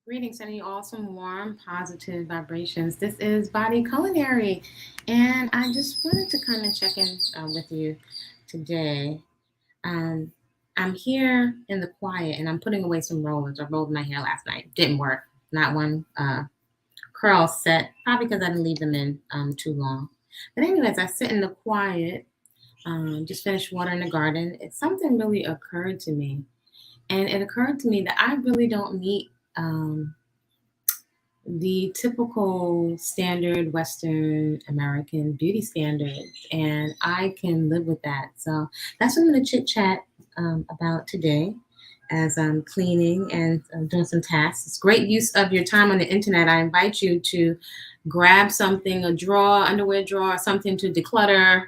Greetings, sending you all some warm, positive vibrations. This is Body Culinary, and I just wanted to kind of check in with you today. Um, I'm here in the quiet, and I'm putting away some rollers. I rolled my hair last night. Didn't work. Not one curl set, probably because I didn't leave them in too long. But anyways, I sit in the quiet. Just finished watering the garden. Something really occurred to me, and it occurred to me that I really don't meet. The typical standard Western American beauty standards, and I can live with that. So that's what I'm going to chit chat about today as I'm cleaning and doing some tasks. It's great use of your time on the internet. I invite you to grab something, a drawer, underwear drawer, something to declutter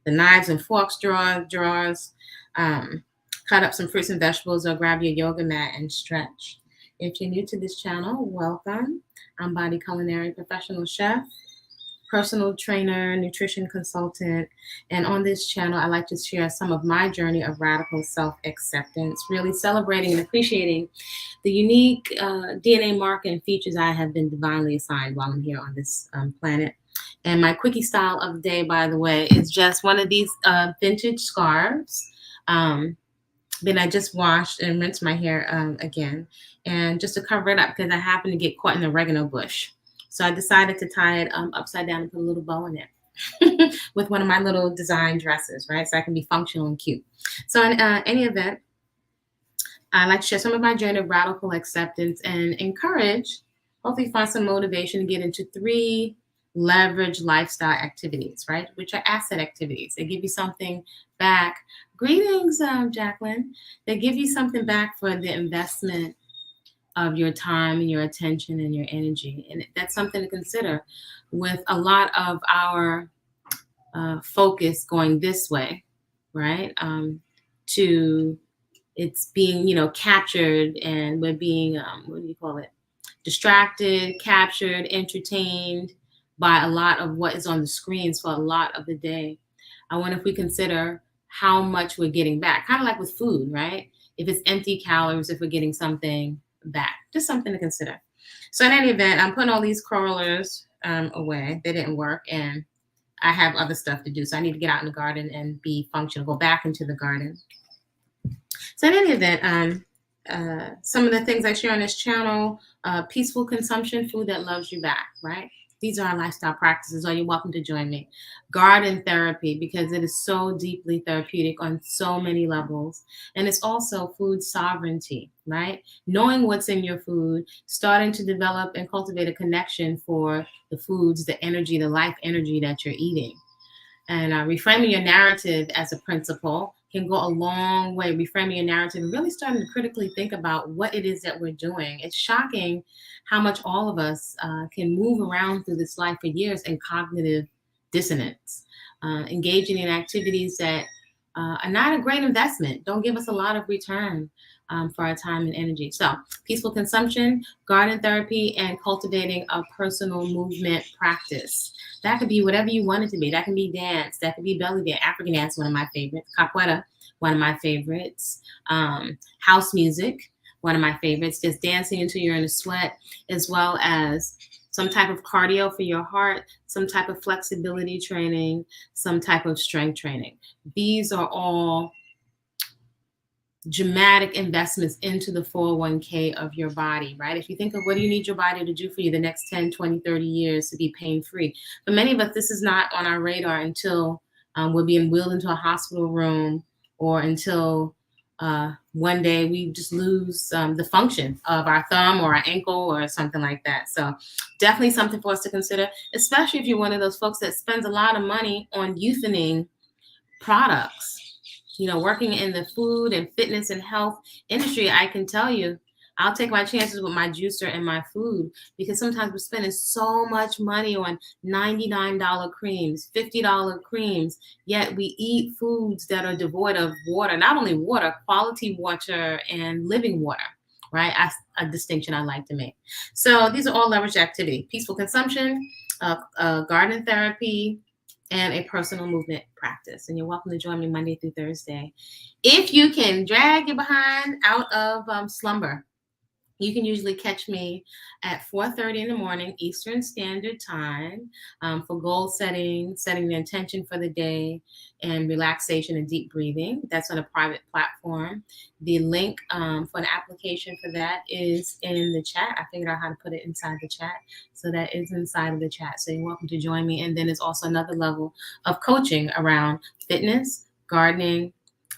the knives and forks drawers. Um, Cut up some fruits and vegetables or grab your yoga mat and stretch. If you're new to this channel, welcome. I'm Body Culinary professional chef, personal trainer, nutrition consultant, and on this channel, I like to share some of my journey of radical self-acceptance, really celebrating and appreciating the unique DNA mark and features I have been divinely assigned while I'm here on this planet. And my quickie style of the day, by the way, is just one of these vintage scarves. Um, then I just washed and rinsed my hair again, and just to cover it up because I happened to get caught in the oregano bush. So I decided to tie it upside down and put a little bow in it with one of my little design dresses, right? So I can be functional and cute. So in any event, I like to share some of my journey of radical acceptance and encourage, hopefully find some motivation to get into three leverage lifestyle activities, right? Which are asset activities. They give you something back. Greetings, Jacqueline. They give you something back for the investment of your time and your attention and your energy. And that's something to consider with a lot of our focus going this way, right? To it's being, captured, and we're being, what do you call it? Distracted, captured, entertained by a lot of what is on the screens for a lot of the day. I wonder if we consider how much we're getting back, kind of like with food, right? If it's empty calories, if we're getting something back, just something to consider. So in any event, I'm putting all these crawlers away. They didn't work, and I have other stuff to do. So I need to get out in the garden and be functional, go back into the garden. So in any event, some of the things I share on this channel, peaceful consumption, food that loves you back, right? These are our lifestyle practices. You're welcome to join me. Garden therapy, because it is so deeply therapeutic on so many levels. And it's also food sovereignty, right? Knowing what's in your food, starting to develop and cultivate a connection for the foods, the energy, the life energy that you're eating. And reframing your narrative as a principle can go a long way. Reframing your narrative and really starting to critically think about what it is that we're doing. It's shocking how much all of us can move around through this life for years in cognitive dissonance, engaging in activities that are not a great investment, don't give us a lot of return for our time and energy. So, peaceful consumption, garden therapy, and cultivating a personal movement practice. That could be whatever you want it to be. That can be dance. That could be belly dance. African dance, one of my favorites. Capoeira, one of my favorites. House music, one of my favorites. Just dancing until you're in a sweat, as well as some type of cardio for your heart, some type of flexibility training, some type of strength training. These are all dramatic investments into the 401k of your body, right? If you think of what do you need your body to do for you the next 10, 20, 30 years to be pain free. For many of us, this is not on our radar until we're being wheeled into a hospital room, or until one day we just lose the function of our thumb or our ankle or something like that. So definitely something for us to consider, especially if you're one of those folks that spends a lot of money on youthening products. Working in the food and fitness and health industry, I can tell you, I'll take my chances with my juicer and my food, because sometimes we're spending so much money on $99 creams, $50 creams, yet we eat foods that are devoid of water, not only water, quality water and living water, right? That's a distinction I like to make. So these are all leveraged activity: peaceful consumption, garden therapy, and a personal movement practice. And you're welcome to join me Monday through Thursday. If you can drag your behind out of slumber, You can usually catch me at 4:30 in the morning Eastern Standard Time for goal setting, setting the intention for the day, and relaxation and deep breathing. That's on a private platform. The link for an application for that is in the chat. I figured out how to put it inside the chat. So that is inside of the chat. So you're welcome to join me. And then there's also another level of coaching around fitness, gardening,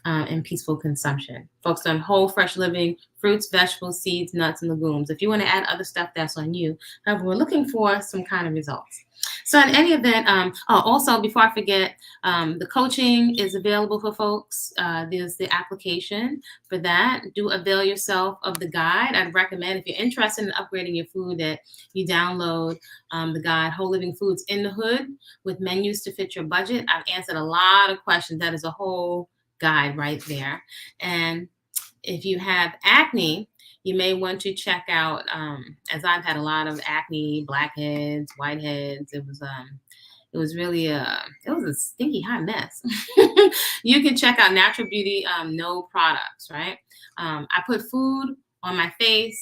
and peaceful consumption. Focused on whole, fresh living, fruits, vegetables, seeds, nuts, and legumes. If you want to add other stuff, that's on you. However, we're looking for some kind of results. So in any event, also before I forget, the coaching is available for folks. There's the application for that. Do avail yourself of the guide. I'd recommend if you're interested in upgrading your food that you download the guide, Whole Living Foods in the Hood, with menus to fit your budget. I've answered a lot of questions. That is a whole guide right there. And if you have acne, you may want to check out, as I've had a lot of acne, blackheads, whiteheads. It was really it was a stinky hot mess. You can check out Natural Beauty No products, right? I put food on my face.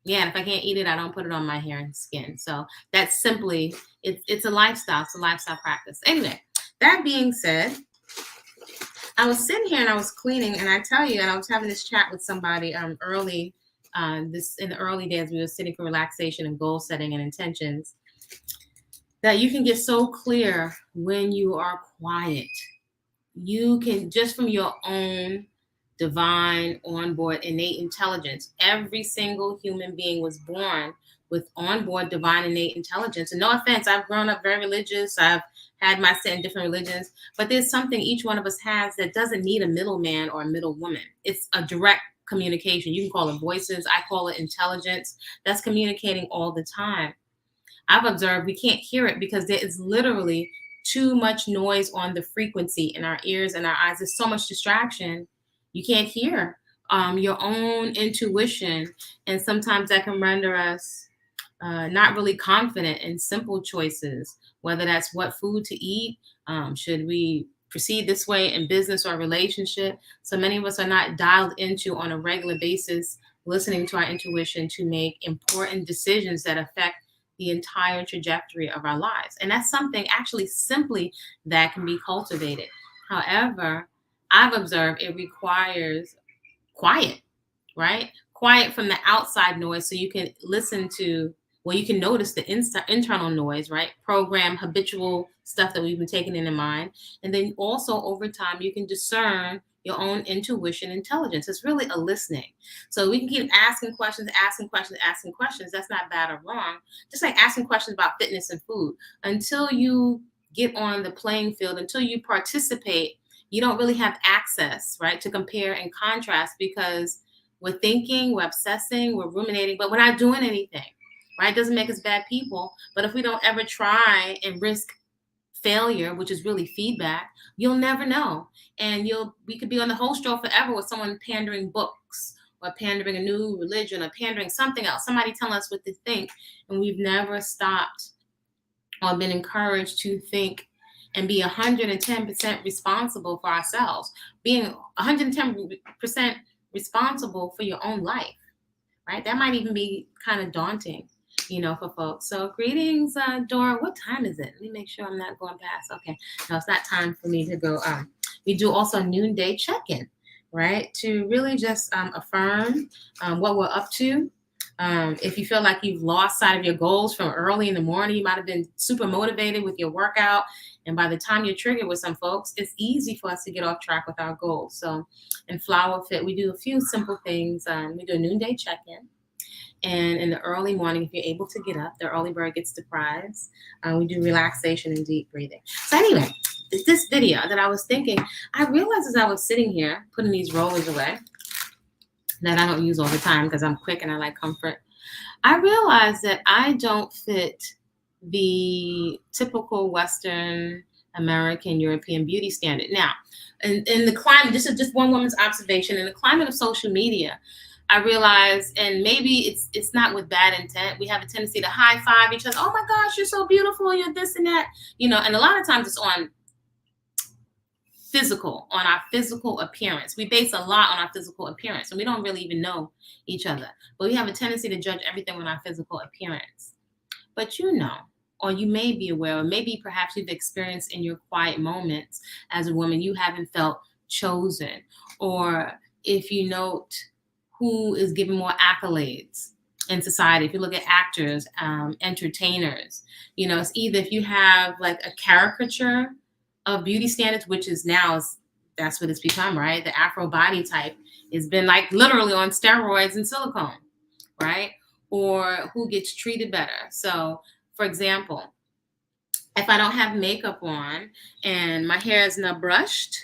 Yeah, and if I can't eat it, I don't put it on my hair and skin. So that's simply, it's a lifestyle. It's a lifestyle practice. Anyway, that being said, I was sitting here and I was cleaning, and I tell you, and I was having this chat with somebody early, in the early days, we were sitting for relaxation and goal setting and intentions, that you can get so clear when you are quiet. You can, just from your own divine, onboard, innate intelligence, every single human being was born with onboard divine innate intelligence. And no offense, I've grown up very religious. I've had my say in different religions, but there's something each one of us has that doesn't need a middleman or a middle woman. It's a direct communication. You can call it voices. I call it intelligence. That's communicating all the time. I've observed we can't hear it because there is literally too much noise on the frequency in our ears and our eyes. There's so much distraction. You can't hear your own intuition. And sometimes that can render us not really confident in simple choices, whether that's what food to eat. Should we proceed this way in business or relationship? So many of us are not dialed into on a regular basis, listening to our intuition to make important decisions that affect the entire trajectory of our lives. And that's something actually simply that can be cultivated. However, I've observed it requires quiet, right? Quiet from the outside noise so you can listen to, well, you can notice the internal noise, right? Program, habitual stuff that we've been taking in mind. And then also over time, you can discern your own intuition, intelligence. It's really a listening. So we can keep asking questions, asking questions, asking questions. That's not bad or wrong. Just like asking questions about fitness and food. Until you get on the playing field, until you participate, you don't really have access, right, to compare and contrast, because we're thinking, we're obsessing, we're ruminating, but we're not doing anything, right? It doesn't make us bad people. But if we don't ever try and risk failure, which is really feedback, you'll never know. And we could be on the host row forever with someone pandering books or pandering a new religion or pandering something else, somebody telling us what to think. And we've never stopped or been encouraged to think and be 110% responsible for ourselves, being 110% responsible for your own life, right? That might even be kind of daunting, for folks. So greetings, Dora. What time is it? Let me make sure I'm not going past. Okay. No, it's not time for me to go. We do also noonday check-in, right? To really just affirm what we're up to. If you feel like you've lost sight of your goals from early in the morning, you might have been super motivated with your workout. And by the time you're triggered with some folks, it's easy for us to get off track with our goals. So in Flowah Fit, we do a few simple things. We do a noonday check-in. And in the early morning, if you're able to get up, the early bird gets the prize. We do relaxation and deep breathing. So anyway, this video that I was thinking, I realized as I was sitting here, putting these rollers away, that I don't use all the time because I'm quick and I like comfort. I realized that I don't fit the typical Western American European beauty standard. Now, in the climate, this is just one woman's observation, in the climate of social media, I realize, and maybe it's not with bad intent, we have a tendency to high five each other. Oh my gosh, you're so beautiful, you're this and that, and a lot of times it's on physical, on our physical appearance. We base a lot on our physical appearance, and we don't really even know each other. But we have a tendency to judge everything on our physical appearance. But you know, or you may be aware, or maybe perhaps you've experienced in your quiet moments as a woman, you haven't felt chosen. Or if you note who is given more accolades in society, if you look at actors, entertainers, you know, it's either if you have like a caricature of beauty standards, which is now, that's what it's become, right? The Afro body type has been like literally on steroids and silicone, right? Or who gets treated better. So, for example, if I don't have makeup on and my hair is not brushed,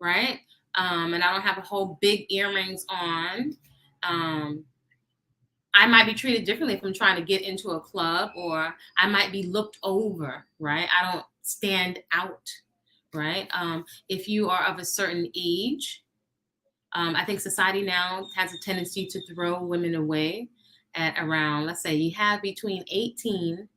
right? And I don't have a whole big earrings on, I might be treated differently if I'm trying to get into a club, or I might be looked over, right? I don't stand out, right? If you are of a certain age, I think society now has a tendency to throw women away at around, let's say you have between 18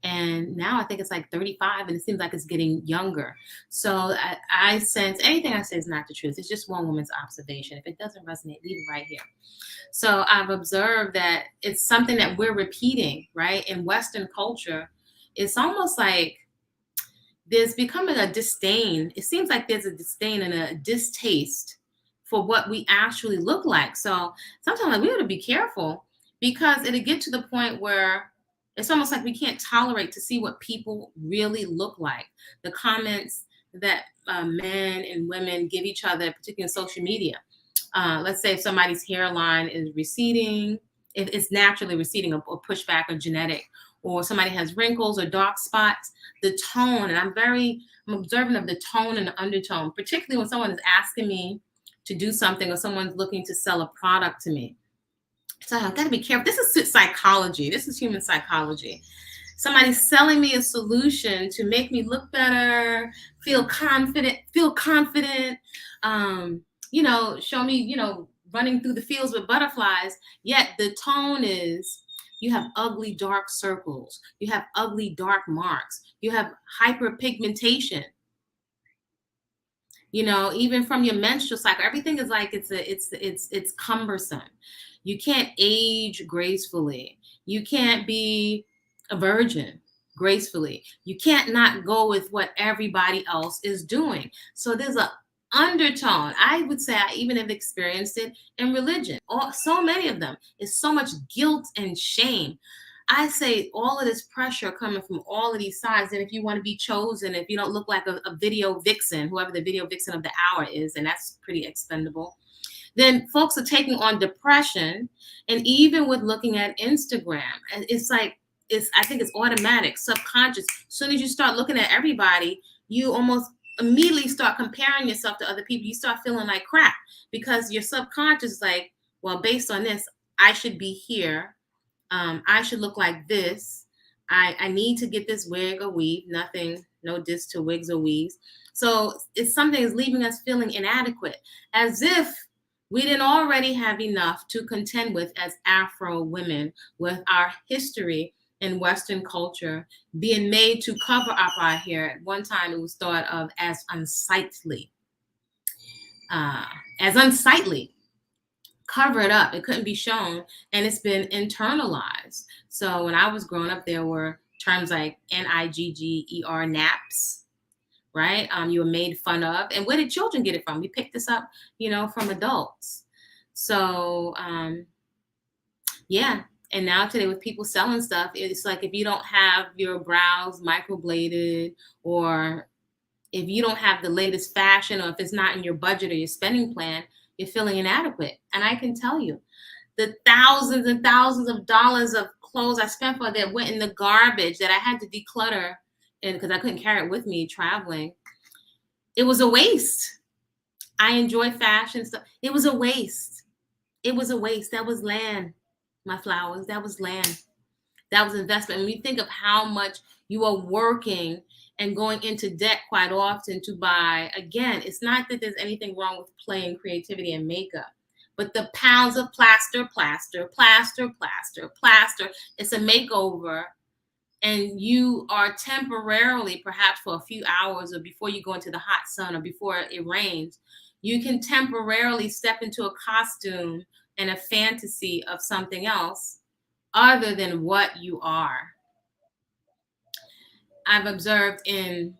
and now I think it's like 35, and it seems like it's getting younger. So I sense anything I say is not the truth. It's just one woman's observation. If it doesn't resonate, leave it right here. So I've observed that it's something that we're repeating, right? In Western culture, it's almost like there's becoming a disdain. It seems like there's a disdain and a distaste for what we actually look like. So sometimes we have to be careful, because it'll get to the point where it's almost like we can't tolerate to see what people really look like. The comments that men and women give each other, particularly in social media. Let's say if somebody's hairline is receding, if it's naturally receding, or pushback, or genetic, or somebody has wrinkles or dark spots, the tone, and I'm observant of the tone and the undertone, particularly when someone is asking me to do something, or someone's looking to sell a product to me. So I've got to be careful. This is psychology. This is human psychology. Somebody's selling me a solution to make me look better, feel confident, show me, running through the fields with butterflies. Yet the tone is, you have ugly dark circles, you have ugly dark marks, you have hyperpigmentation. Even from your menstrual cycle, everything is like it's cumbersome. You can't age gracefully. You can't be a virgin gracefully. You can't not go with what everybody else is doing. So there's a undertone. I would say I even have experienced it in religion. So many of them is so much guilt and shame. I say all of this pressure coming from all of these sides. And if you want to be chosen, if you don't look like a video vixen, whoever the video vixen of the hour is, and that's pretty expendable, then folks are taking on depression. And even with looking at Instagram, it's like, I think it's automatic, subconscious. As soon as you start looking at everybody, you almost immediately start comparing yourself to other people. You start feeling like crap, because your subconscious is like, well, based on this, I should be here. I should look like this. I need to get this wig or weave. No diss to wigs or weaves. So it's something that's leaving us feeling inadequate, as if we didn't already have enough to contend with as Afro women, with our history in Western culture being made to cover up our hair. At one time, it was thought of as unsightly. Cover it up. It couldn't be shown, and it's been internalized. So when I was growing up, there were terms like NIGGER, naps, right? You were made fun of. And where did children get it from? We picked this up, from adults. So, yeah. And now today with people selling stuff, it's like if you don't have your brows microbladed, or if you don't have the latest fashion, or if it's not in your budget or your spending plan, you're feeling inadequate. And I can tell you, the thousands and thousands of dollars of clothes I spent for that went in the garbage that I had to declutter, and because I couldn't carry it with me traveling, it was a waste. I enjoy fashion stuff. It was a waste. It was a waste. That was land, my flowers. That was land. That was investment. When you think of how much you are working and going into debt quite often to buy, again, it's not that there's anything wrong with playing creativity and makeup, but the pounds of plaster. It's a makeover. and you are temporarily, perhaps for a few hours or before you go into the hot sun or before it rains, you can temporarily step into a costume and a fantasy of something else other than what you are. I've observed in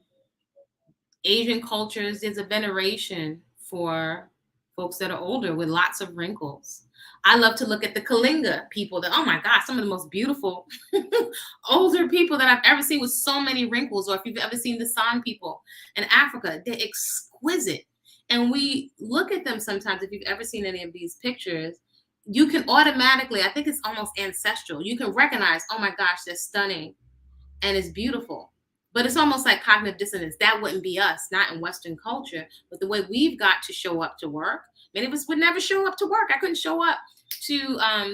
Asian cultures, there's a veneration for folks that are older with lots of wrinkles. I love to look at the Kalinga people that, oh my gosh, some of the most beautiful older people that I've ever seen with so many wrinkles. Or if you've ever seen the San people in Africa, they're exquisite. And we look at them sometimes, if you've ever seen any of these pictures, you can automatically, I think it's almost ancestral. You can recognize, oh my gosh, they're stunning and it's beautiful. But it's almost like cognitive dissonance. That wouldn't be us, not in Western culture. But the way we've got to show up to work, many of us would never show up to work. I couldn't show up to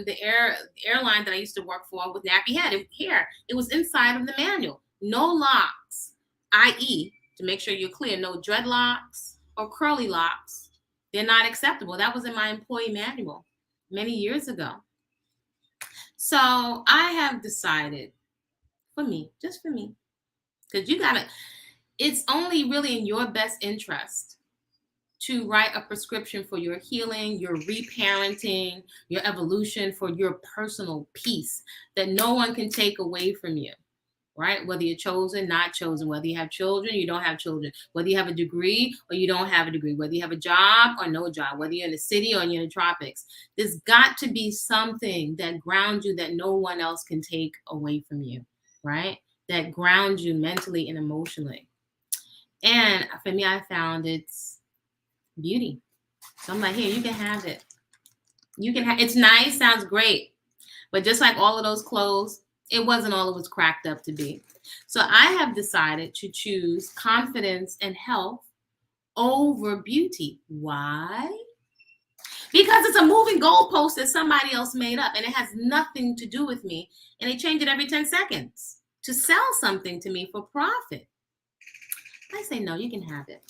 the airline that I used to work for with nappy hair. It was inside of the manual. No locks, i.e., to make sure you're clear, no dreadlocks or curly locks. They're not acceptable. That was in my employee manual many years ago. So I have decided, for me, just for me, because it's only really in your best interest to write a prescription for your healing, your reparenting, your evolution, for your personal peace that no one can take away from you, right? Whether you're chosen, not chosen, whether you have children, you don't have children, whether you have a degree or you don't have a degree, whether you have a job or no job, whether you're in the city or you're in the tropics. There's got to be something that grounds you that no one else can take away from you, right? That grounds you mentally and emotionally. And for me, I found it's beauty. So I'm like, here, you can have it. You can have, it's nice, sounds great. But just like all of those clothes, it wasn't all it was cracked up to be. So I have decided to choose confidence and health over beauty. Why? Because it's a moving goalpost that somebody else made up and it has nothing to do with me. And they change it every 10 seconds to sell something to me for profit. I say, no, you can have it.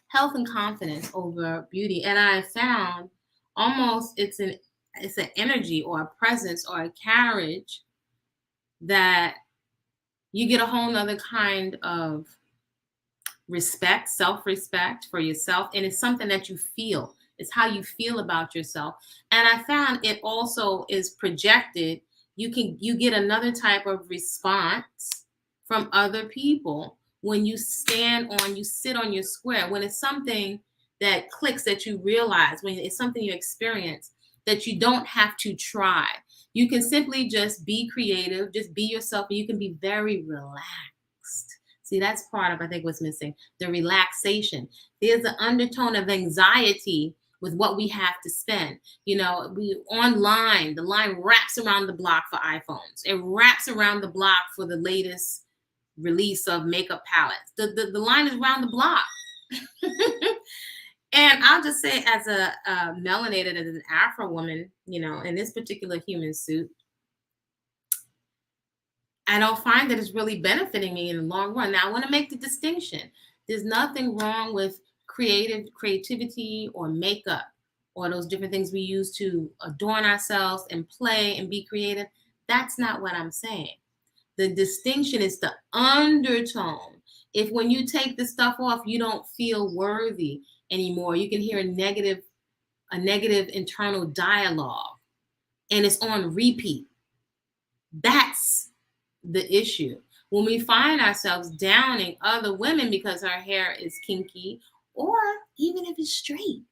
Health and confidence over beauty. And I found almost it's an energy or a presence or a carriage that you get a whole nother kind of respect, self-respect for yourself. And it's something that you feel. It's how you feel about yourself. And I found it also is projected. You get another type of response from other people when you sit on your square, when it's something that clicks, that you realize, when it's something you experience, that you don't have to try. You can simply just be creative, just be yourself, and you can be very relaxed. See, that's part of, I think, what's missing, the relaxation. There's an undertone of anxiety with what we have to spend. We online, the line wraps around the block for iPhones. It wraps around the block for the latest release of makeup palettes. The line is around the block. And I'll just say, as a melanated, as an Afro woman, in this particular human suit, I don't find that it's really benefiting me in the long run. Now, I want to make the distinction. There's nothing wrong with creativity or makeup or those different things we use to adorn ourselves and play and be creative. That's not what I'm saying. The distinction is the undertone. If when you take the stuff off, you don't feel worthy anymore, you can hear a negative internal dialogue, and it's on repeat. That's the issue. When we find ourselves downing other women because our hair is kinky, or even if it's straight,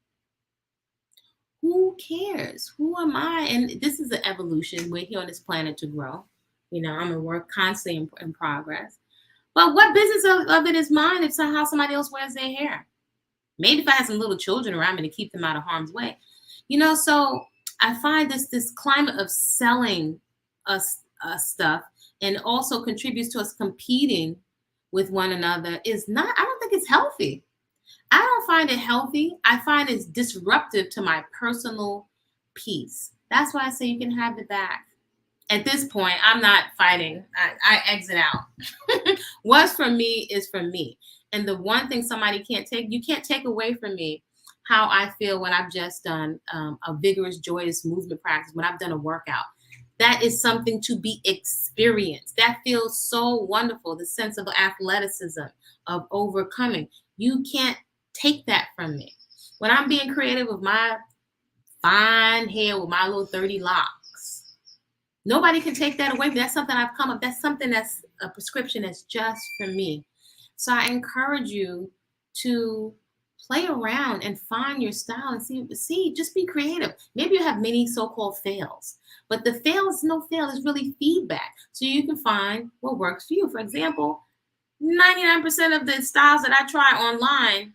who cares? Who am I? And this is an evolution. We're here on this planet to grow. I'm a work constantly in progress. But what business of it is mine if somehow somebody else wears their hair? Maybe if I had some little children around me to keep them out of harm's way. So I find this climate of selling us stuff, and also contributes to us competing with one another, is not, I don't think it's healthy. I don't find it healthy. I find it's disruptive to my personal peace. That's why I say you can have it back. At this point, I'm not fighting. I exit out. What's for me is for me. And the one thing you can't take away from me how I feel when I've just done a vigorous, joyous movement practice, when I've done a workout. That is something to be experienced. That feels so wonderful. The sense of athleticism, of overcoming. You can't take that from me. When I'm being creative with my fine hair, with my little 30 locks, nobody can take that away. That's something I've come up. That's something that's a prescription that's just for me. So I encourage you to play around and find your style and see, just be creative. Maybe you have many so-called fails, but the fail is no fail, is really feedback. So you can find what works for you. For example, 99% of the styles that I try online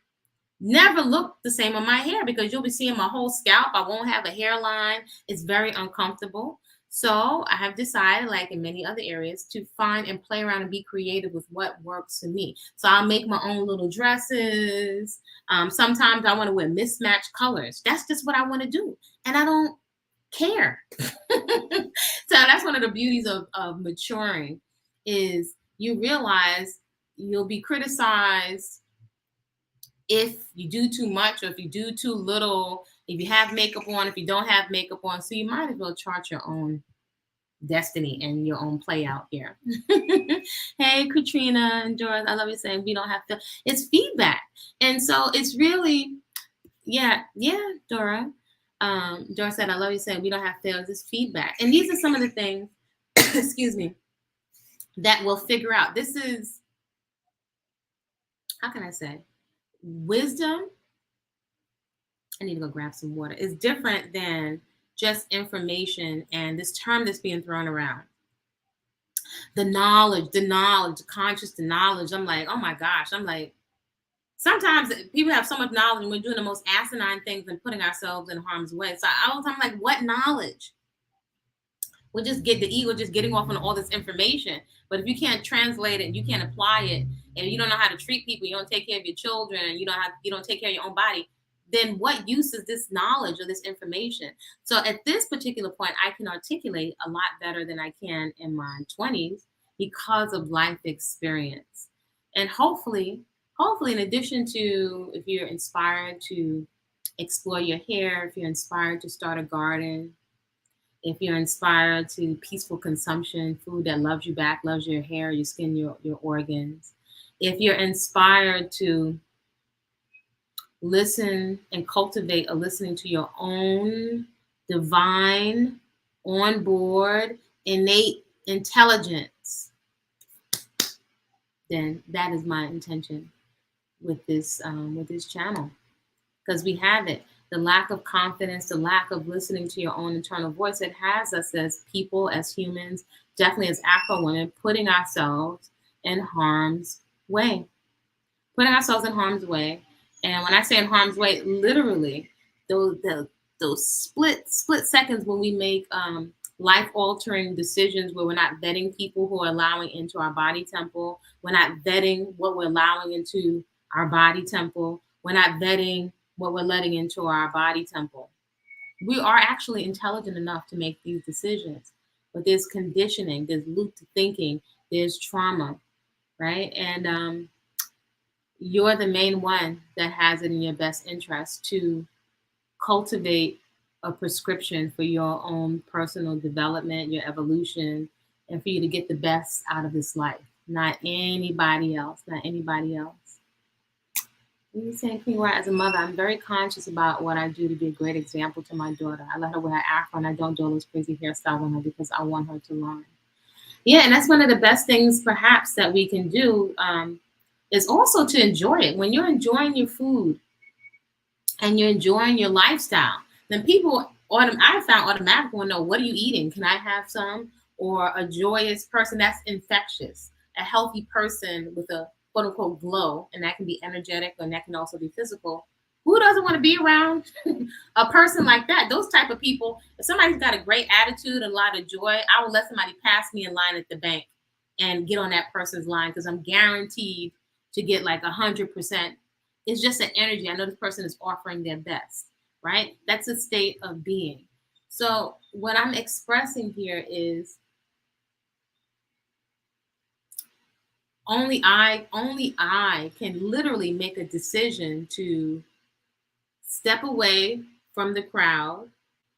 never look the same on my hair because you'll be seeing my whole scalp. I won't have a hairline. It's very uncomfortable. So I have decided, like in many other areas, to find and play around and be creative with what works for me. So I'll make my own little dresses. Sometimes I want to wear mismatched colors. That's just what I want to do. And I don't care. So that's one of the beauties of maturing is you realize you'll be criticized if you do too much or if you do too little, if you have makeup on, if you don't have makeup on. So you might as well chart your own destiny and your own play out here. Hey, Katrina and Doris, I love you saying we don't have to. It's feedback. And so it's really, yeah, Dora. Dora said, I love you saying we don't have fails. It's feedback. And these are some of the things, excuse me, that we'll figure out. This is, how can I say, wisdom. I need to go grab some water. It's different than just information and this term that's being thrown around. The knowledge, conscious the knowledge. I'm like, oh my gosh. I'm like, sometimes people have so much knowledge and we're doing the most asinine things and putting ourselves in harm's way. So I'm like, what knowledge? We'll just get the ego just getting off on all this information. But if you can't translate it, you can't apply it, and you don't know how to treat people, you don't take care of your children, you don't take care of your own body, then what use is this knowledge or this information? So at this particular point, I can articulate a lot better than I can in my 20s because of life experience. And hopefully, in addition to if you're inspired to explore your hair, if you're inspired to start a garden, if you're inspired to peaceful consumption, food that loves you back, loves your hair, your skin, your organs, if you're inspired to listen and cultivate a listening to your own divine, on board, innate intelligence, then that is my intention with this channel, because we have it. The lack of confidence, the lack of listening to your own internal voice, it has us as people, as humans, definitely as Afro women, putting ourselves in harm's way. Putting ourselves in harm's way. And when I say in harm's way, literally, those split seconds when we make life-altering decisions where we're not vetting people who are allowing into our body temple. We're not vetting what we're allowing into our body temple. We're not vetting what we're letting into our body temple. We are actually intelligent enough to make these decisions, but there's conditioning, there's looped thinking, there's trauma, right? And you're the main one that has it in your best interest to cultivate a prescription for your own personal development, your evolution, and for you to get the best out of this life. Not anybody else, not anybody else. You saying, King Rat, as a mother, I'm very conscious about what I do to be a great example to my daughter. I let her wear afro and I don't do all this crazy hairstyle on her because I want her to learn. Yeah, and that's one of the best things perhaps that we can do is also to enjoy it. When you're enjoying your food and you're enjoying your lifestyle, then people, I found automatically want to know, what are you eating? Can I have some? Or a joyous person that's infectious, a healthy person with a quote unquote glow, and that can be energetic and that can also be physical. Who doesn't want to be around a person like that? Those type of people, if somebody's got a great attitude and a lot of joy, I will let somebody pass me in line at the bank and get on that person's line because I'm guaranteed to get like 100%. It's just an energy. I know this person is offering their best, right? That's a state of being. So what I'm expressing here is only I can literally make a decision to step away from the crowd,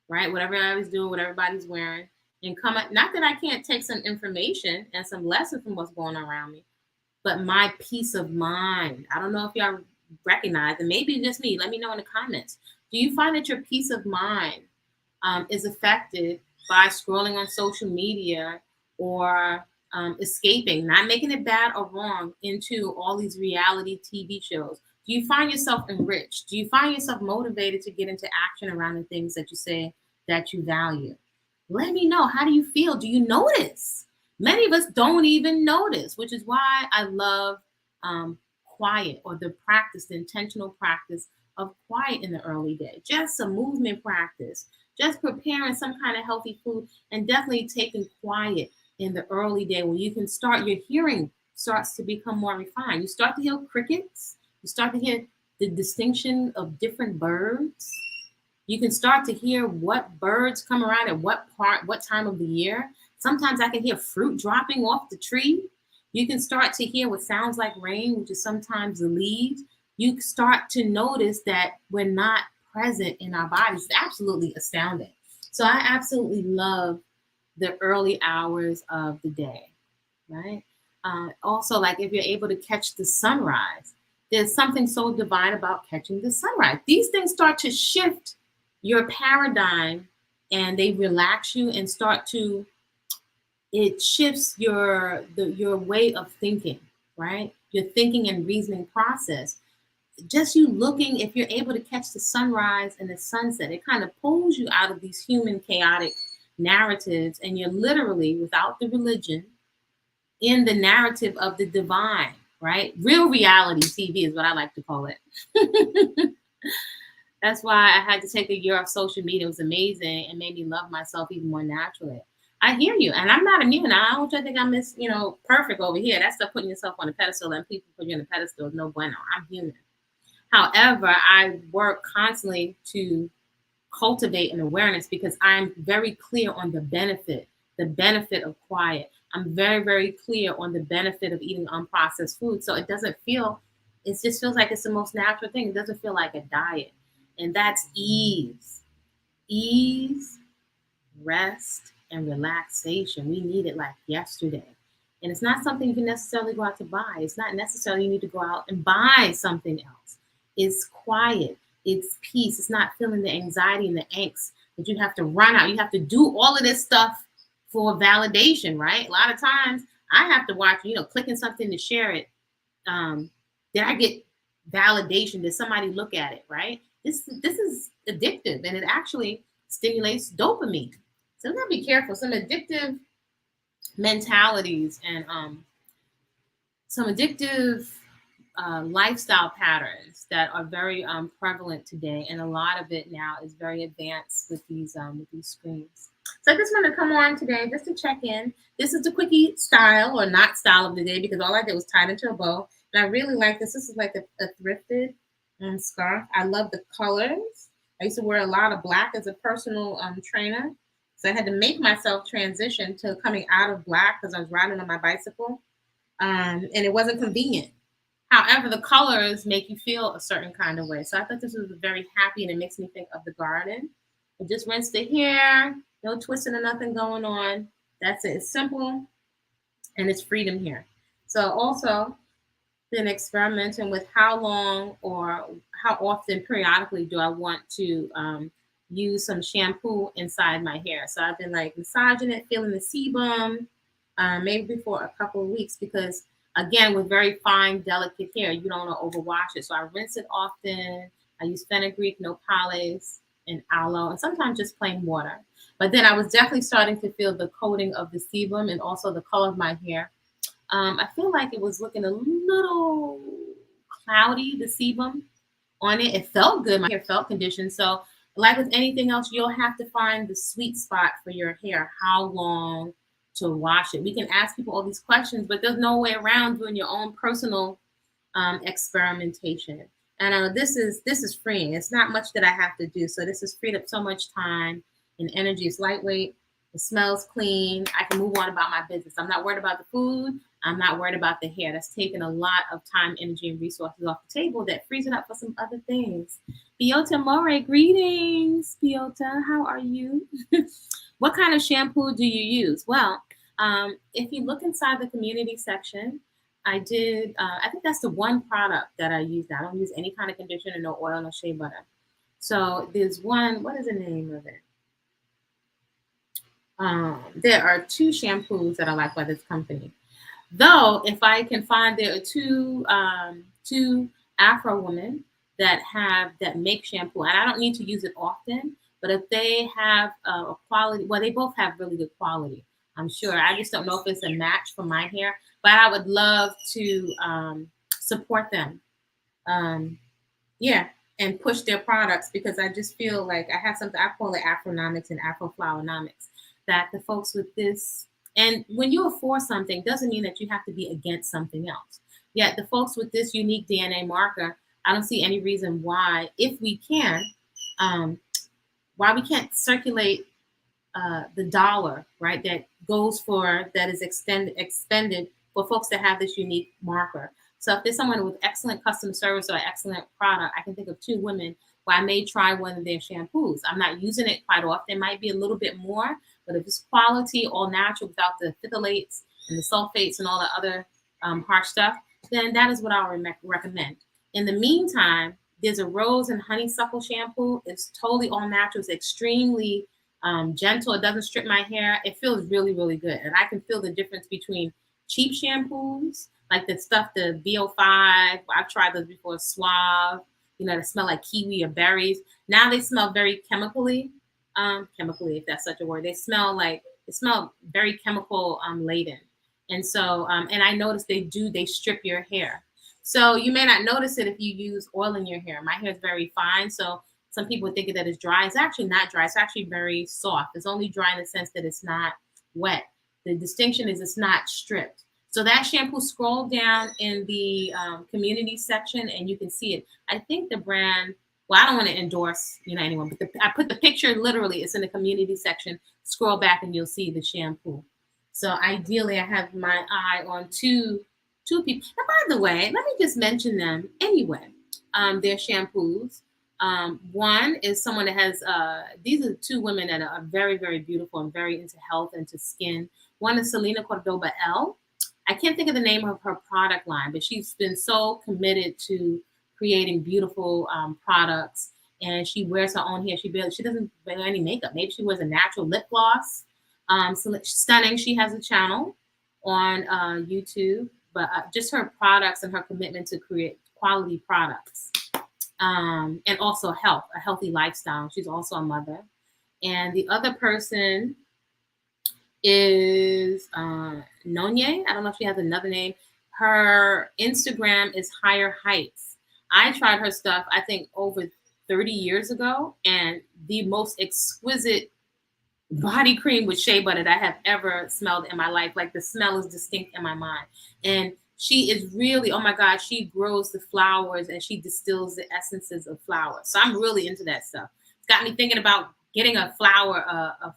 right? Whatever I was doing, what everybody's wearing, and come up. Not that I can't take some information and some lessons from what's going on around me, but my peace of mind. I don't know if y'all recognize, and maybe just me. Let me know in the comments. Do you find that your peace of mind is affected by scrolling on social media or escaping, not making it bad or wrong, into all these reality TV shows? Do you find yourself enriched? Do you find yourself motivated to get into action around the things that you say that you value? Let me know. How do you feel? Do you notice? Many of us don't even notice, which is why I love quiet, or the practice, the intentional practice of quiet in the early day. Just some movement practice, just preparing some kind of healthy food, and definitely taking quiet in the early day when you can start, your hearing starts to become more refined. You start to hear crickets, you start to hear the distinction of different birds. You can start to hear what birds come around at what time of the year. Sometimes I can hear fruit dropping off the tree. You can start to hear what sounds like rain, which is sometimes the leaves. You start to notice that we're not present in our bodies. It's absolutely astounding. So I absolutely love the early hours of the day, right? Also, like if you're able to catch the sunrise, there's something so divine about catching the sunrise. These things start to shift your paradigm, and they relax you and it shifts your way of thinking, right? Your thinking and reasoning process. Just you looking, if you're able to catch the sunrise and the sunset, it kind of pulls you out of these human chaotic narratives, and you're literally, without the religion, in the narrative of the divine, right? Real reality TV is what I like to call it. That's why I had to take a year off social media. It was amazing and made me love myself even more naturally. I hear you, and I'm not immune. I don't want you to think I'm perfect over here. That's stuff putting yourself on a pedestal, and people put you on a pedestal is no bueno. I'm human. However, I work constantly to cultivate an awareness, because I'm very clear on the benefit of quiet. I'm very, very clear on the benefit of eating unprocessed food. So it just feels like it's the most natural thing. It doesn't feel like a diet. And that's ease, rest, and relaxation. We need it like yesterday. And it's not something you can necessarily go out to buy. It's not necessarily you need to go out and buy something else. It's quiet. It's peace. It's not feeling the anxiety and the angst that you have to run out. You have to do all of this stuff for validation, right? A lot of times I have to watch, clicking something to share it. Did I get validation? Did somebody look at it, right? This is addictive, and it actually stimulates dopamine. So we gotta be careful. Some addictive mentalities and some addictive lifestyle patterns that are very prevalent today, and a lot of it now is very advanced with these screens. So I just want to come on today just to check in. This is the quickie style or not style of the day, because all I did was tie it into a bow, and I really like this. This is like a thrifted scarf. I love the colors. I used to wear a lot of black as a personal trainer, so I had to make myself transition to coming out of black because I was riding on my bicycle, and it wasn't convenient. However, the colors make you feel a certain kind of way. So I thought this was very happy, and it makes me think of the garden. I just rinse the hair, no twisting or nothing going on. That's it. It's simple, and it's freedom here. So also been experimenting with how long or how often periodically do I want to use some shampoo inside my hair. So I've been like massaging it, feeling the sebum, maybe for a couple of weeks, because again, with very fine, delicate hair, you don't want to overwash it. So I rinse it often. I use fenugreek, nopales, and aloe, and sometimes just plain water. But then I was definitely starting to feel the coating of the sebum and also the color of my hair. I feel like it was looking a little cloudy, the sebum on it. It felt good. My hair felt conditioned. So like with anything else, you'll have to find the sweet spot for your hair, how long to wash it. We can ask people all these questions, but there's no way around doing your own personal experimentation. And this is freeing. It's not much that I have to do. So this has freed up so much time and energy. It's lightweight. It smells clean. I can move on about my business. I'm not worried about the food. I'm not worried about the hair. That's taking a lot of time, energy, and resources off the table that frees it up for some other things. Biota More, greetings. Biota, how are you? What kind of shampoo do you use? Well, if you look inside the community section, I think that's the one product that I use now. I don't use any kind of conditioner, no oil, no shea butter. So there's one, what is the name of it? There are two shampoos that I like by this company. Though, if I can find, there are two Afro women that make shampoo, and I don't need to use it often. But if they have a quality, well, they both have really good quality. I'm sure. I just don't know if it's a match for my hair, but I would love to support them. Um, yeah, and push their products because I just feel like I have something I call it Afronomics and Afroflowonomics. That the folks with this, and when you're for something, doesn't mean that you have to be against something else. Yet the folks with this unique DNA marker, I don't see any reason why, if we can, um, why we can't circulate the dollar, right? That goes for that is expended for folks that have this unique marker. So if there's someone with excellent customer service or excellent product, I can think of two women where I may try one of their shampoos. I'm not using it quite often. It might be a little bit more, but if it's quality, all natural, without the phthalates and the sulfates and all the other harsh stuff, then that is what I'll recommend. In the meantime, there's a rose and honeysuckle shampoo. It's totally all natural. It's extremely gentle. It doesn't strip my hair. It feels really, really good. And I can feel the difference between cheap shampoos, like the stuff, the VO5. I've tried those before, Suave, that smell like kiwi or berries. Now they smell very chemically, if that's such a word. They smell very chemical laden. And so, and I noticed they strip your hair. So you may not notice it if you use oil in your hair. My hair is very fine. So some people think that it's dry. It's actually not dry. It's actually very soft. It's only dry in the sense that it's not wet. The distinction is it's not stripped. So that shampoo, scroll down in the community section and you can see it. I think the brand, well, I don't want to endorse, anyone, but I put the picture literally, it's in the community section. Scroll back and you'll see the shampoo. So ideally I have my eye on two people. And by the way, let me just mention them anyway. Their shampoos. One is someone that has, these are two women that are very, very beautiful and very into health and to skin. One is Selena Cordoba L. I can't think of the name of her product line, but she's been so committed to creating beautiful products. And she wears her own hair. She doesn't wear any makeup. Maybe she wears a natural lip gloss. So stunning. She has a channel on YouTube, but just her products and her commitment to create quality products. And also a healthy lifestyle. She's also a mother. And the other person is Nonye. I don't know if she has another name. Her Instagram is Higher Heights. I tried her stuff, I think, over 30 years ago, and the most exquisite body cream with shea butter that I have ever smelled in my life. Like the smell is distinct in my mind. And she is really, oh my God, she grows the flowers and she distills the essences of flowers. So I'm really into that stuff. It's got me thinking about getting a flower, a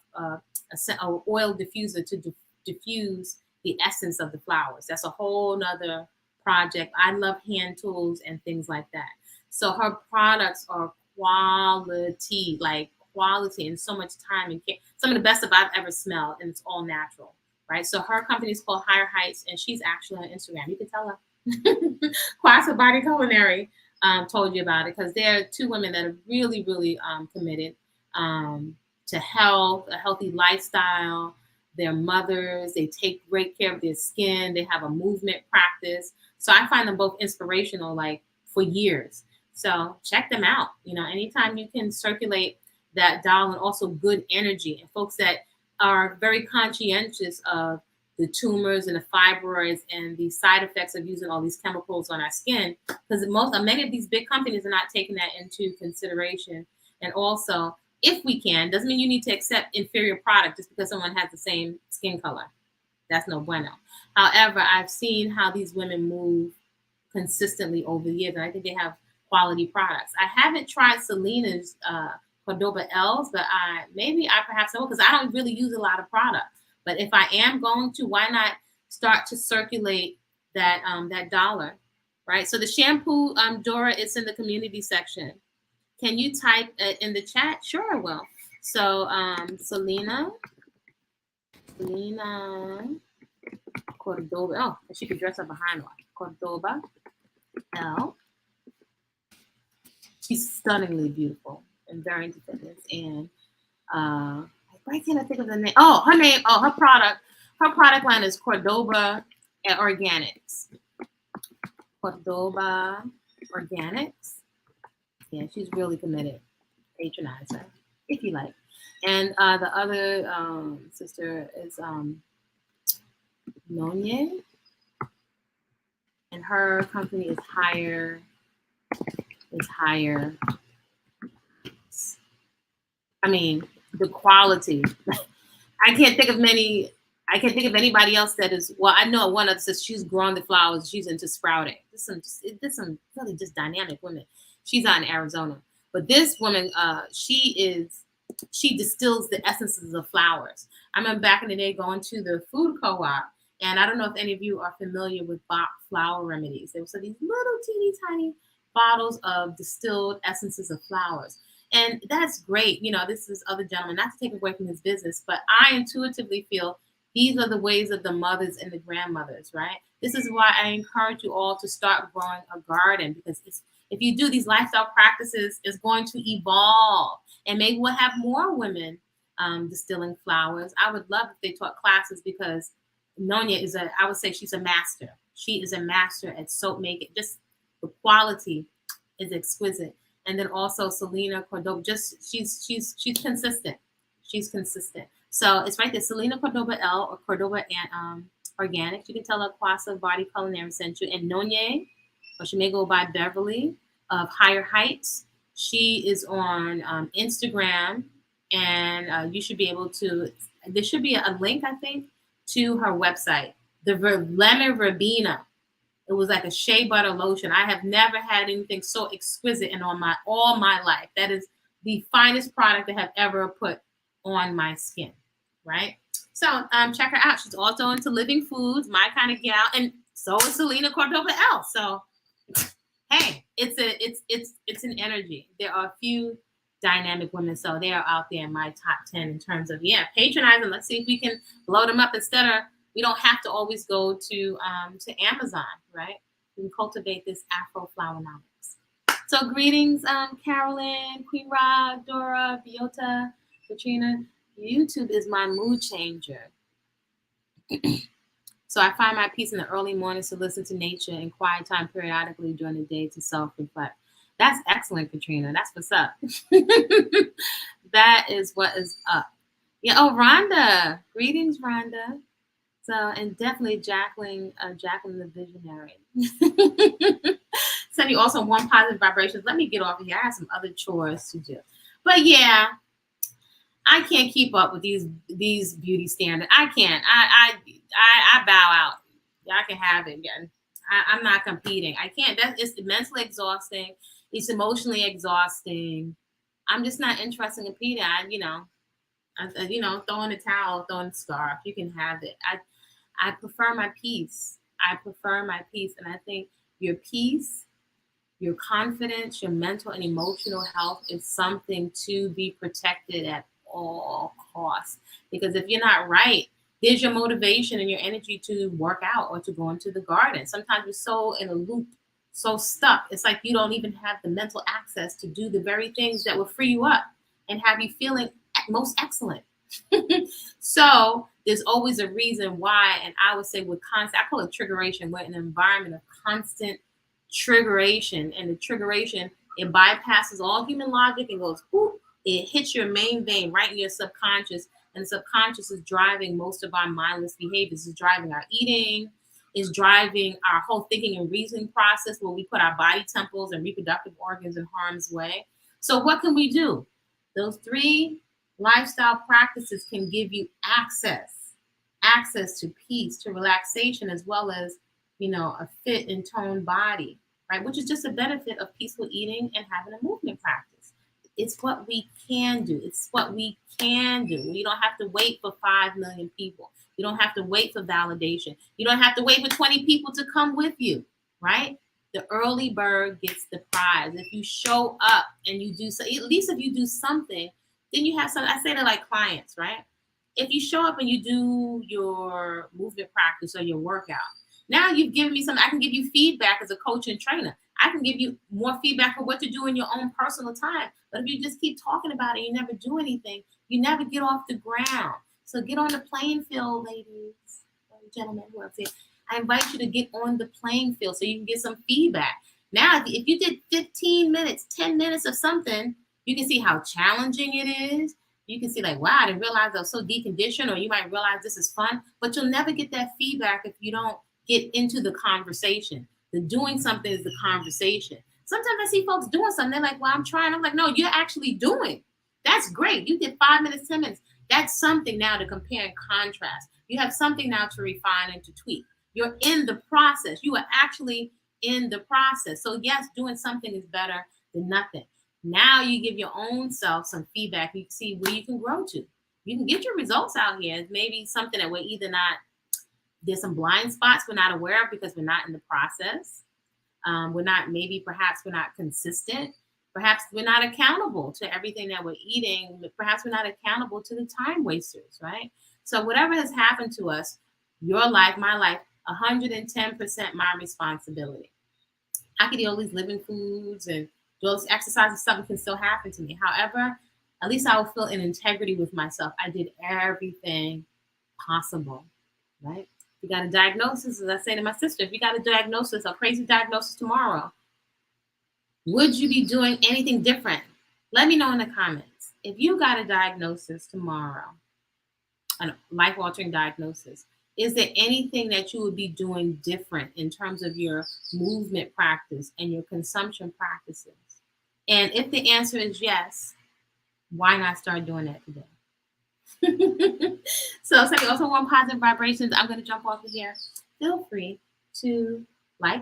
oil diffuser to diffuse the essence of the flowers. That's a whole nother project. I love hand tools and things like that. So her products are quality, like quality, and so much time and care. Some of the best stuff I've ever smelled, and it's all natural, right? So her company is called Higher Heights, and she's actually on Instagram. You can tell her. Class of Body-Culinary told you about it because there are two women that are really, really committed to health, a healthy lifestyle. They're mothers. They take great care of their skin. They have a movement practice. So I find them both inspirational, like for years. So check them out. Anytime you can circulate that dial and also good energy, and folks that are very conscientious of the tumors and the fibroids and the side effects of using all these chemicals on our skin, because many of these big companies are not taking that into consideration. And also, if we can, doesn't mean you need to accept inferior product just because someone has the same skin color. That's no bueno. However, I've seen how these women move consistently over the years, and I think they have quality products. I haven't tried Selena's Cordoba L's, but I perhaps will, because I don't really use a lot of product. But if I am going to, why not start to circulate that that dollar, right? So the shampoo, Dora, is in the community section. Can you type in the chat? Sure, I will. So Selena Cordoba. Oh, she could dress up behind her. Cordoba L. She's stunningly beautiful and very into fitness. And why can't I think of the name? Oh, her name. Oh, her product. Her product line is Cordoba Organics. Cordoba Organics. Yeah, she's really committed. Patronize her if you like. And the other sister is Nonye, and her company is higher. I mean, the quality. I can't think of anybody else that is. Well, I know one of says she's growing the flowers. She's into sprouting. There's some really just dynamic women. She's out in Arizona, but this woman, she distills the essences of flowers. I remember back in the day going to the food co-op, and I don't know if any of you are familiar with Bach flower remedies. There were these little teeny tiny bottles of distilled essences of flowers. And that's great. You know, this is other gentleman, not to take away from his business, but I intuitively feel these are the ways of the mothers and the grandmothers, right? This is why I encourage you all to start growing a garden, because if you do these lifestyle practices, it's going to evolve. And maybe we'll have more women distilling flowers. I would love if they taught classes, because Nonya I would say she's a master. She is a master at soap making. Just the quality is exquisite. And then also Selena Cordoba, she's consistent. She's consistent. So it's right there, Selena Cordoba L or Cordoba and Organic. You can tell her Kwasa Body-Culinary sent you. And Nonye, or she may go by Beverly of Higher Heights. She is on Instagram, and you should be able to. There should be a link, I think, to her website. The lemon verbena. It was like a shea butter lotion. I have never had anything so exquisite in all my life. That is the finest product I have ever put on my skin, right? So check her out. She's also into living foods, my kind of gal, and so is Selena Cordoba L. So hey, it's an energy. There are a few dynamic women, so they are out there in my top 10 in terms of patronizing. Let's see if we can blow them up instead of. We don't have to always go to Amazon, right? We can cultivate this Afro flowernomics. So greetings, Carolyn, Queen Rod, Dora, Biota, Katrina. YouTube is my mood changer. So I find my peace in the early mornings to listen to nature and quiet time periodically during the day to self-reflect. That's excellent, Katrina. That's what's up. That is what is up. Yeah. Oh, Rhonda. Greetings, Rhonda. So, and definitely Jacqueline the visionary. Send you also one positive vibrations. Let me get off of here. I have some other chores to do. But yeah, I can't keep up with these beauty standards. I can't. I bow out. Y'all can have it again. I'm not competing. I can't. It's mentally exhausting. It's emotionally exhausting. I'm just not interested in competing. Throwing a towel, throwing a scarf. You can have it. I prefer my peace. And I think your peace, your confidence, your mental and emotional health is something to be protected at all costs. Because if you're not right, there's your motivation and your energy to work out or to go into the garden. Sometimes you're so in a loop, so stuck. It's like you don't even have the mental access to do the very things that will free you up and have you feeling most excellent. So there's always a reason why, and I would say with constant, I call it triggeration. We're in an environment of constant triggeration, and the triggeration, it bypasses all human logic and goes, whoop, it hits your main vein right in your subconscious, and the subconscious is driving most of our mindless behaviors. It's driving our eating, is driving our whole thinking and reasoning process, where we put our body temples and reproductive organs in harm's way. So what can we do? Those 3 lifestyle practices can give you access to peace, to relaxation, as well as, a fit and toned body, right? Which is just a benefit of peaceful eating and having a movement practice. It's what we can do. We don't have to wait for 5 million people. You don't have to wait for validation. You don't have to wait for 20 people to come with you, right? The early bird gets the prize. If you show up and you do so, at least if you do something, then you have some. I say to like clients, right? If you show up and you do your movement practice or your workout, now you've given me some. I can give you feedback as a coach and trainer. I can give you more feedback for what to do in your own personal time. But if you just keep talking about it, you never do anything, you never get off the ground. So get on the playing field, ladies, gentlemen, who else here. I invite you to get on the playing field so you can get some feedback. Now, if you did 15 minutes, 10 minutes of something, you can see how challenging it is. You can see like, wow, I didn't realize I was so deconditioned, or you might realize this is fun, but you'll never get that feedback if you don't get into the conversation. The doing something is the conversation. Sometimes I see folks doing something, they're like, well, I'm trying. I'm like, no, you're actually doing. That's great. You did 5 minutes, 10 minutes. That's something now to compare and contrast. You have something now to refine and to tweak. You're in the process. You are actually in the process. So yes, doing something is better than nothing. Now you give your own self some feedback. You can see where you can grow to. You can get your results out here. It's maybe something that we're either not, there's some blind spots we're not aware of because we're not in the process. Perhaps we're not consistent. Perhaps we're not accountable to everything that we're eating. Perhaps we're not accountable to the time wasters, right? So whatever has happened to us, your life, my life, 110% my responsibility. I could eat all these living foods and do all this exercise and something can still happen to me. However, at least I will feel in integrity with myself. I did everything possible, right? If you got a diagnosis, as I say to my sister, if you got a diagnosis, a crazy diagnosis tomorrow, would you be doing anything different? Let me know in the comments. If you got a diagnosis tomorrow, a life-altering diagnosis, is there anything that you would be doing different in terms of your movement practice and your consumption practices? And if the answer is yes, why not start doing that today? So second, also want positive vibrations. I'm going to jump off of here. Feel free to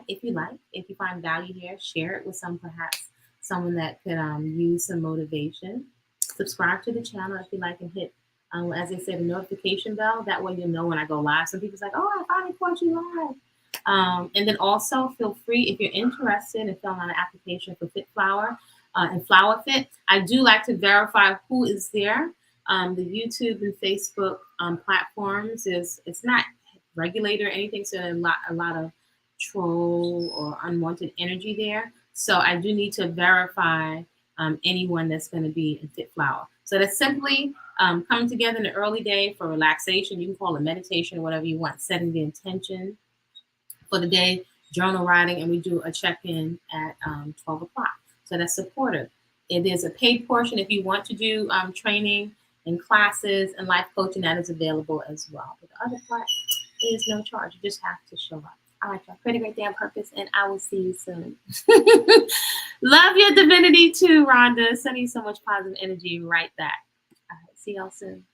if you find value here, share it with perhaps someone that could use some motivation. Subscribe to the channel if you like and hit, as I said, the notification bell. That way you'll know when I go live. Some people's like, oh, I finally caught you live. And then also feel free, if you're interested in filling out an application for Fit Flowah and Flowah Fit, I do like to verify who is there. The YouTube and Facebook platforms it's not regulated or anything, so a lot of troll or unwanted energy there. So I do need to verify anyone that's going to be in Fit Flowah. So that's simply coming together in the early day for relaxation. You can call it meditation, whatever you want, setting the intention for the day, journal writing, and we do a check-in at 12 o'clock. So that's supportive. It is a paid portion if you want to do training and classes and life coaching, that is available as well. But the other part is no charge. You just have to show up. All right, y'all. Create a great day on purpose, and I will see you soon. Love your divinity too, Rhonda. Sending you so much positive energy right back. All right, see y'all soon.